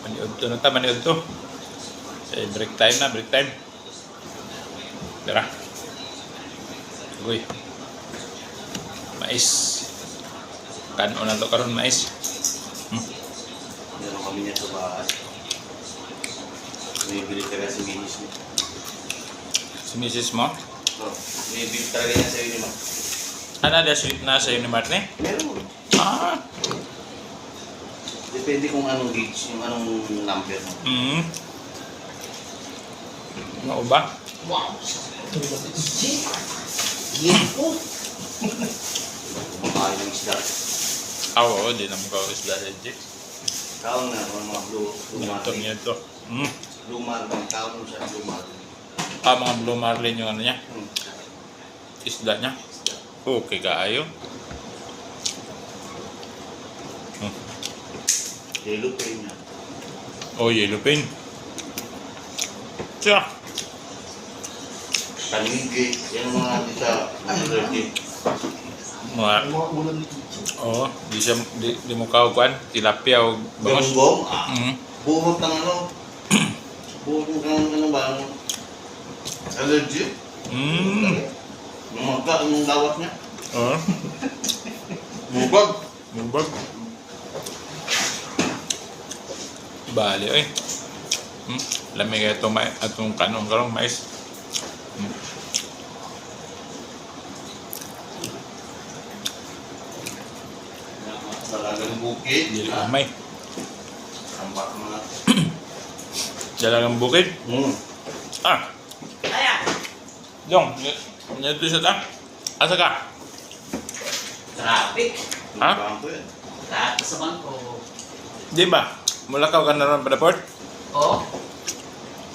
Maniod to na ta, maniod to. Eh, break time na, break time. Tara. Uy. Mais. Kanon na to karon mais. Meron kami niya sa bahay. May bili talaga si Minis niya. Si Mrs. mo? May bili talaga niya sa iyo naman. Ano na sa Unimart ni? Meron. Ah. Depende kung anong gauge, yung anong number mo. Ano ba? Wow! Yan po! Kumakain ng isda. Oo, di naman ko isda legit. Kaon na, mga blue marlin. Ito. Blue marlin, kaon mo siya, blue marlin. Ah, mga blue marlin yung ano niya. Isda niya. Okay, kaayo. Yellow pain niya. Oh, yellow pain. Tiya. Tanigi, yan ang mga natin sa allergy. Mga, ulam ni oh, di mo kaukuan. Tilapia o bangos. Gonggong, Mm. buhot ng ano, buhot ng ano ba, allergy. Mamagka, anong lawat niya? Oh, Mubag. mubag. Bali, oy. Lamig ito atong kanong karong mais. Dalagang bukid. Dili umay. Tambak mga. Dalagang bukid. Ah, Kaya! dong. Nito siya ta. Asa ka? Traffic! Ha? Bangko yan. Traffic sa bangko. Di ba? Mulakaw ka na ron pa port? Oo.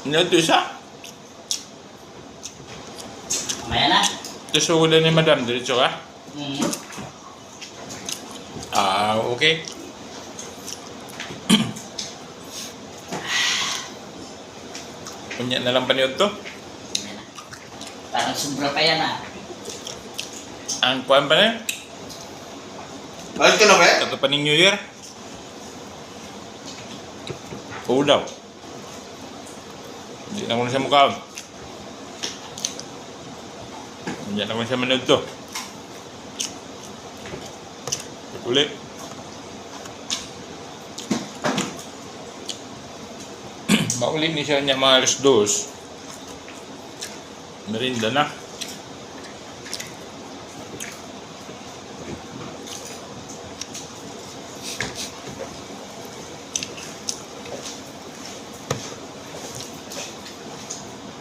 Nito siya. Mamaya na. Tusulan ni madam. Diretso ka? Ah, okay. Kunya na lang paniod to. Mamaya na. Parang sobra pa yan ah. Ang kuwan pa na? Balik ka na ba? Kato pa ng New Year? Oo daw. Hindi na ko na siya mukha. Hindi na ko na siya manood to. Uli. Mauli ni siya niya mga alas 2. Merinda na.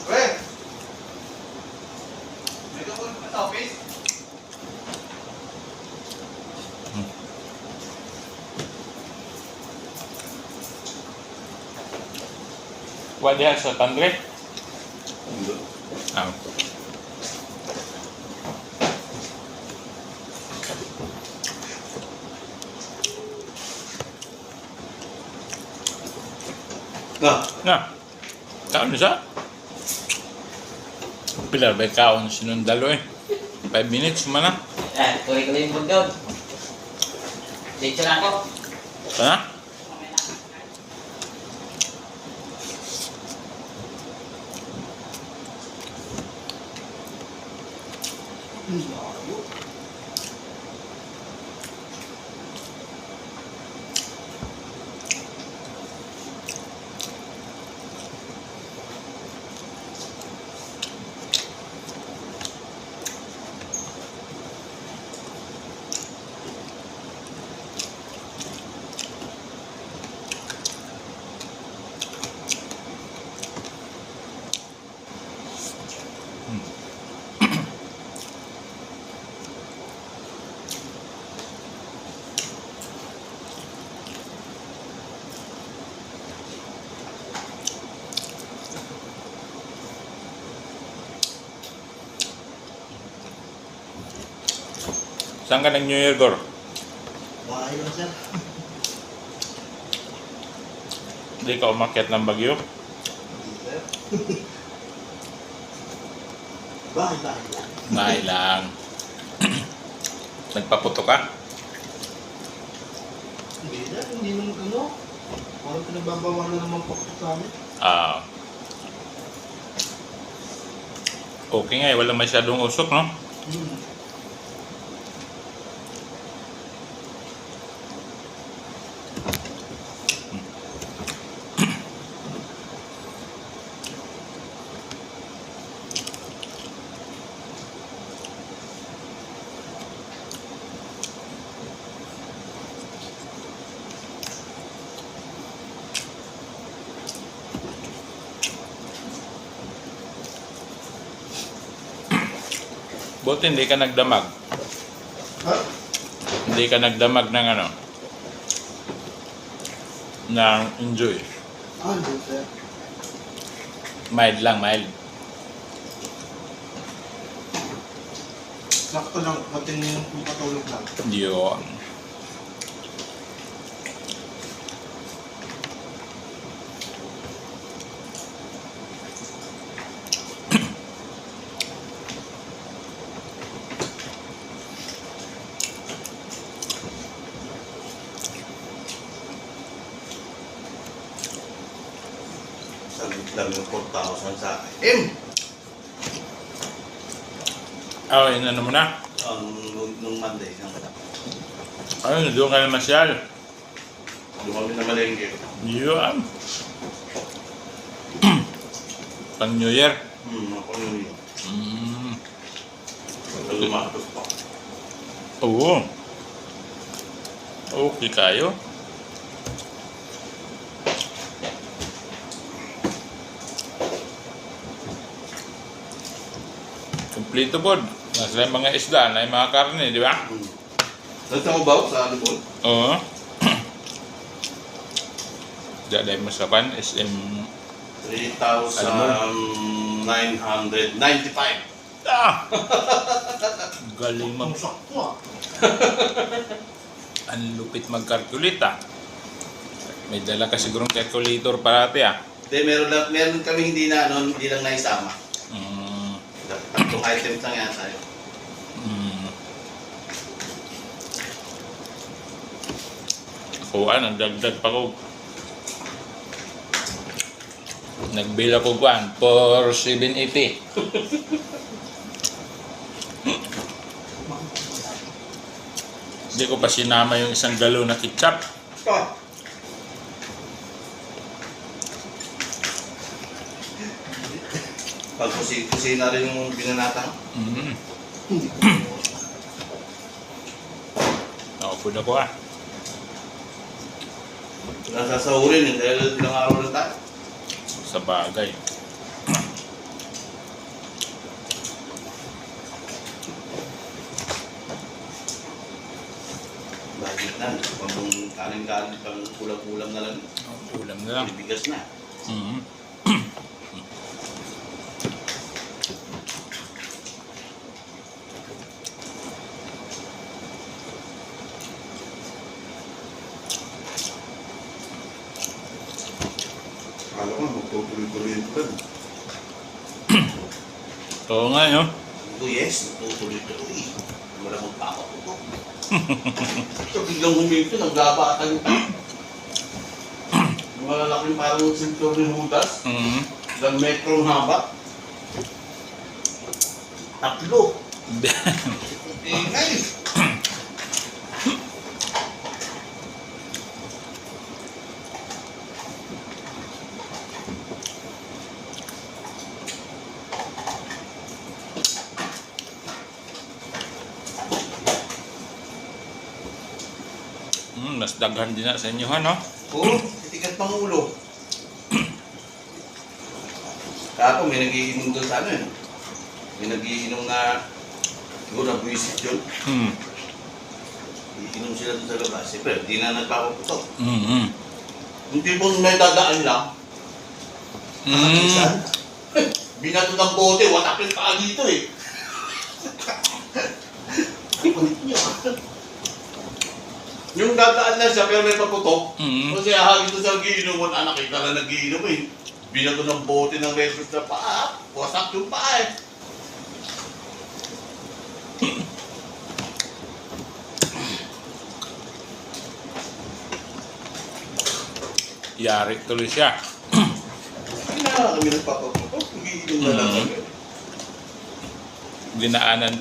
Weh! May tukol ka sa office? What diha sa tandre? Hindi. Ah. Na. Kaon na siya? Pilar ba kaon sinundalo eh? 5 minutes man na. Tuloy ko lang yung bundog. Dito lang ako. Ha? Mamaya na. Saan ka nag New Year, Gor? Bahay lang sir. Hindi ka umakyat ng Bagyo? Bahay lang. Bahay lang. Nagpaputo ka? Hindi na, hindi naman ano. Parang pinagbabawalan naman po sa amin. Ah. Okay nga eh, wala masyadong usok, no? Hmm. Buti hindi ka nagdamag. Ha? Hindi ka nagdamag ng ano, ng enjoy. Hindi, sir. Mild lang, mild. Sakto lang, pating yung patulog lang. Yun. Salit lang yung 4,000 sa akin. Oh, ano mo na? Nung Monday. Ayun, doon ka na masyal. Doon kami na malengke. Yun. Pang New Year. Ako yun yun. Lumatos pa. Oo. Okay kayo. Kompleto bod. Nasa mga isda na yung mga karne, di ba? Nasa mo ba sa ano po? Oo. Dahil mo sa pan, SM... 3,995. Ah! Galing Ang mag... sakto ah. Ang lupit mag-calculate ah. May dala ka sigurong calculator parati ah. Hindi, meron kami hindi lang naisama. Tatlong items lang yan tayo. Ako nagdagdag pa ko. Nagbill ako kuan for 780. Hindi ko pa sinama yung isang galon na ketchup. Ah. Pag kusina rin yung binanatang. Nakapod ako ah. Nasasahurin yun dahil ilang araw lang tayo. Sa bagay. Bakit na? Pag kanin-kanin pang kulang-kulang na lang. Ulam na lang. Bigas na. Akala ko magtutuloy-tuloy yung plan. Oo nga yun. Yes, magtutuloy-tuloy. Wala mong pako ko. So biglang huminto, nagbabatan pa. Malalaking parang sintor ni Judas. Ilang metro ang haba. Tatlo. Ingay. Mas daghan din na sa inyo ha, no? Oo, titigat pang ulo. Tapos may nagiinom doon sa ano yun. May nagiinom na siguro na buwisit yun. Iinom sila doon sa labas. Siyempre, di na nagpapaputok. Yung tipong may dadaan lang. Minsan, binato ng bote, watak yung paa dito eh. Kulit niyo. Yung dadaan na siya pero may paputok. Kasi ahagin doon sa nagiinom, nakita na nagiinom eh. Binato ng bote ng resos na paa. Wasak yung paa eh. Yari tuloy siya. Hindi na kami nagpapaputok. Nagiinom na lang kami. Dinaanan